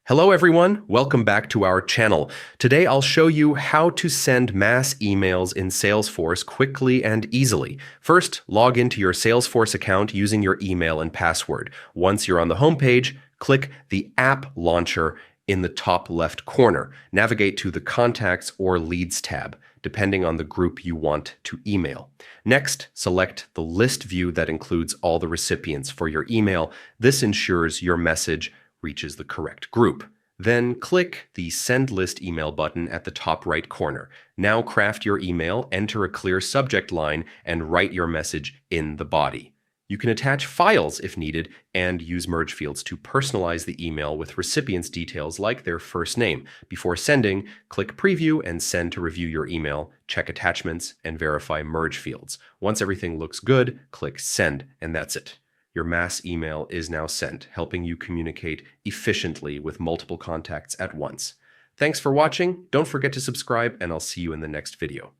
Hello everyone, welcome back to our channel. Today I'll show you how to send mass emails in Salesforce quickly and easily. First, log into your Salesforce account using your email and password. Once you're on the home page, click the App Launcher in the top left corner. Navigate to the Contacts or Leads tab, depending on the group you want to email. Next, select the list view that includes all the recipients for your email. This ensures your message reaches the correct group. Then click the Send List Email button at the top right corner. Now craft your email, enter a clear subject line, and write your message in the body. You can attach files if needed and use merge fields to personalize the email with recipients' details like their first name. Before sending, click Preview and Send to review your email, check attachments, and verify merge fields. Once everything looks good, click Send, and that's it. Your mass email is now sent, helping you communicate efficiently with multiple contacts at once. Thanks for watching. Don't forget to subscribe, and I'll see you in the next video.